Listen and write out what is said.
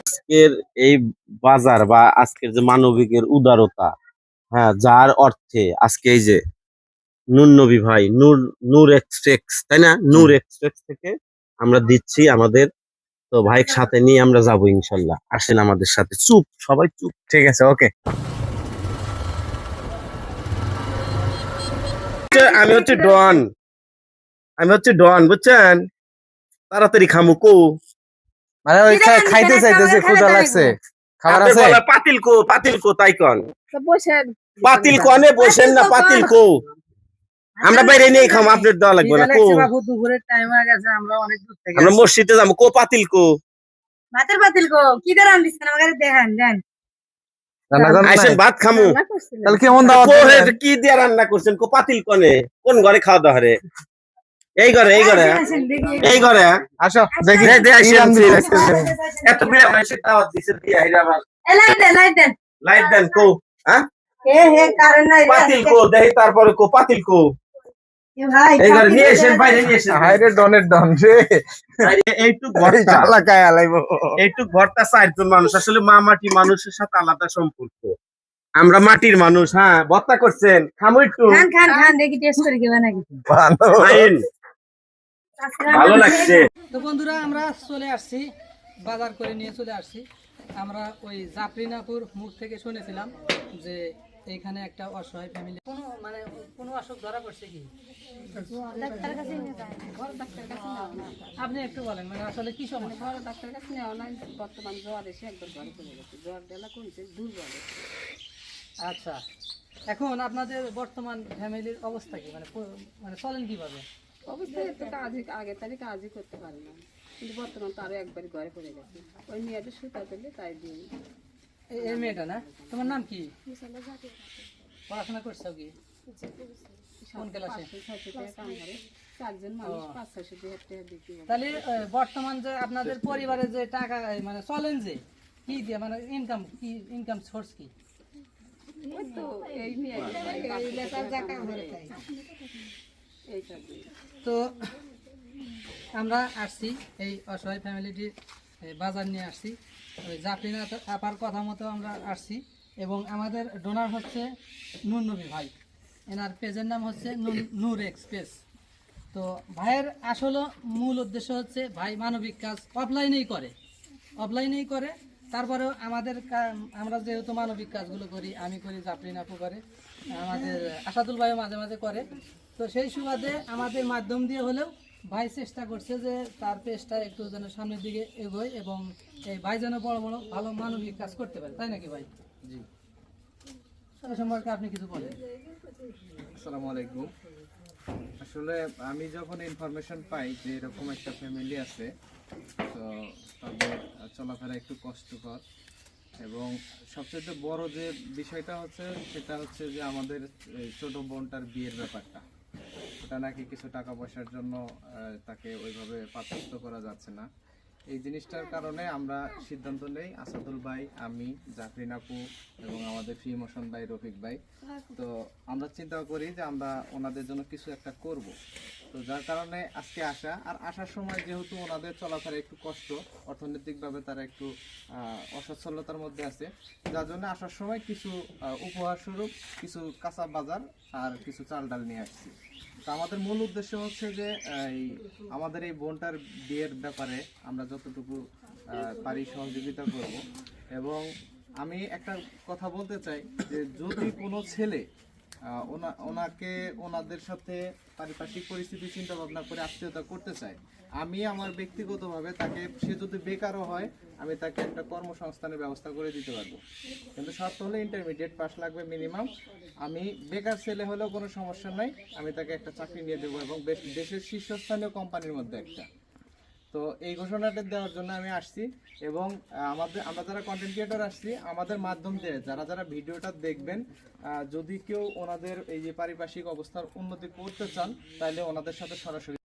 আজকের এই বাজার বা আজকের যে মানবিকের উদারতা, হ্যাঁ, যার অর্থে আজকে এই যে নূর নবী ভাই নূর এক্সপ্রেস, তাই না, নূর এক্সপ্রেস থেকে আমরা দিচ্ছি আমাদের, তো ভাইয়ের সাথে নিয়ে আমরা যাবো ইনশাল্লাহ। আসেন আমাদের সাথে। চুপ, সবাই চুপ। ঠিক আছে, ওকে। আমি হচ্ছে ডন, বুঝছেন? তাড়াতাড়ি খামুকো। মানে ওই খাইতে চাইতেছে, ক্ষুধা লাগছে। খাবার আছে? পাতিল কো তাই কন। পাতিল কনে বসেন না, পাতিল কো। আমরা বাইরে নিয়ে খাম, আপনার দেওয়া লাগবে না। কো দুপুরের টাইম হয়ে গেছে, আমরা অনেক দূর থেকে আমরা মসজিদে যাবো। কো পাতিল কো। ভাতের পাতিল কো কি দিয়ে রান্ধিছেন আমাকে দেখান দেন। আইসেন ভাত খামু। তাহলে কেমন দাওয়াত দিবেন? কি দিয়ে রান্না করছেন? কো পাতিল কনে। কোন ঘরে খাওয়া দাওয়া রে? এই ঘরে আসো দেখি এত বিড়া মানুষের দাওয়াত দিছে দিয়া হিরা আবার লাইট দেন কো। হ্যাঁ কারণ নাই পাতিল কো দেই, তারপরে কো পাতিল কো। ভাই এই ঘরে নিয়ে এসেন, বাইরে নিয়ে এসেন। হায়রে ডনের ডন রে, এইটুক ঘরটা এলাকায় আলাইবো। এইটুক ঘরটা চারজন মানুষ, আসলে মা মাটি মানুষের সাথে আলাদা সম্পর্ক। আমরা মাটির মানুষ। হ্যাঁ, ভর্তা করছেন, খামু একটু। খান দেখি টেস্ট করে কেমন নাকি। ভালো লাগছে। তো বন্ধুরা, আমরা চলে আসছি, বাজার করে নিয়ে চলে আসছি। আমরা ওই জাফরিনাপুর মুখ থেকে শুনেছিলাম যে এইখানে একটা অসহায় ফ্যামিলি, কোনো অসুখ ধরা পড়ছে কি? আপনি একটু বলেন, মানে আসলে কি সমস্যা? ডাক্তার কাছে নেওয়া নাই, বর্তমান জ্বর এসে একবার ঘরে চলে গেছে, জ্বর ডেলা কমছে, দুর্বল। আচ্ছা, এখন আপনাদের বর্তমান ফ্যামিলির অবস্থা কি, মানে চলেন কিভাবে? অবস্থায় তো আগে তারিখ কাজই করতে পারে না, কিন্তু বর্তমান তো আরো একবার ঘরে পড়ে গেছে। ওই মেয়েটা সুতা পেলে তাই দিই। এই মেয়েটা না? তোমার নাম কি? পড়াশোনা করছো কি? কোন ক্লাসে? তাহলে বর্তমান যে আপনাদের পরিবারে যে টাকা মানে চলেন যে কি দিয়ে, মানে ইনকাম সোর্স কি? তো আমরা আসছি এই অসহায় ফ্যামিলিটির বাজার নিয়ে আসছি, ওই জাফরিনা আপার কথা মতো আমরা আসছি। এবং আমাদের ডোনার হচ্ছে নূর নবী ভাই, এনার পেজের নাম হচ্ছে নূর এক্সপ্রেস। তো ভাইয়ের আসলে মূল উদ্দেশ্য হচ্ছে ভাই মানবিক কাজ অফলাইনেই করে। তারপরেও আমরা যেহেতু মানবিক কাজগুলো করি, আমি করি, জাফরিন আপু করে, আমাদের আসাদুল ভাইও মাঝে মাঝে করে। তো সেই সুবাদে আমাদের মাধ্যম দিয়ে হলেও ভাই চেষ্টা করছে যে তার পেজটা একটু যেন সামনের দিকে এগোয় এবং এই ভাই যেন বড় বড় ভালো মানবিক কাজ করতে পারে, তাই নাকি ভাই? জি। সেই সম্পর্কে আপনি কিছু বলেন। আসসালামু আলাইকুম। আসলে আমি যখন ইনফরমেশন পাই যে এরকম একটা ফ্যামিলি আছে, তো তাদের চলাফেরা একটু কষ্টকর, এবং সবচেয়ে বড় যে বিষয়টা হচ্ছে সেটা হচ্ছে যে আমাদের ছোট বোনটার বিয়ের ব্যাপারটা, ওটা নাকি কিছু টাকা পয়সার জন্য তাকে ওইভাবে পাত্রস্থ করা যাচ্ছে না। এই জিনিসটার কারণে আমরা সিদ্ধান্ত নেই, আসাদুল ভাই, আমি, জাফরিন আপু এবং আমাদের ফিমোশন ভাই, রফিক ভাই, তো আমরা চিন্তা করি যে আমরা ওনাদের জন্য কিছু একটা করব। তো যার কারণে আজকে আসা, আর আসার সময় যেহেতু ওনাদের চলাফেরা একটু কষ্ট, অর্থনৈতিকভাবে তারা একটু অসচ্ছলতার মধ্যে আছে, যার জন্য আসার সময় কিছু উপহার স্বরূপ কিছু কাঁচা বাজার আর কিছু চাল ডাল নিয়ে আসছি। তো আমাদের মূল উদ্দেশ্য হচ্ছে যে আমাদের এই বোনটার বিয়ের ব্যাপারে আমরা যতটুকু পারি সহযোগিতা করব। এবং আমি একটা কথা বলতে চাই যে যদি কোনো ছেলে ওনাকে ওনাদের সাথে পারিপার্শ্বিক পরিস্থিতি চিন্তা ভাবনা করে আত্মীয়তা করতে চায়, আমি আমার ব্যক্তিগতভাবে তাকে, সে যদি বেকারও হয়, আমি তাকে একটা কর্মসংস্থানের ব্যবস্থা করে দিতে পারবো। কিন্তু শর্ত হলে ইন্টারমিডিয়েট পাস লাগবে মিনিমাম। আমি বেকার ছেলে হলেও কোনো সমস্যা নাই, আমি তাকে একটা চাকরি নিয়ে দেবো, এবং দেশের শীর্ষস্থানীয় কোম্পানির মধ্যে একটা। তো এই ঘোষণাটা দেওয়ার জন্য আমি আসছি, এবং আমরা যারা কন্টেন্ট ক্রিয়েটর আসছি, আমাদের মাধ্যম দিয়ে যারা ভিডিওটা দেখবেন, যদি কেউ ওনাদের এই যে পারিপার্শ্বিক অবস্থার উন্নতি করতে চান, তাহলে ওনাদের সাথে সরাসরি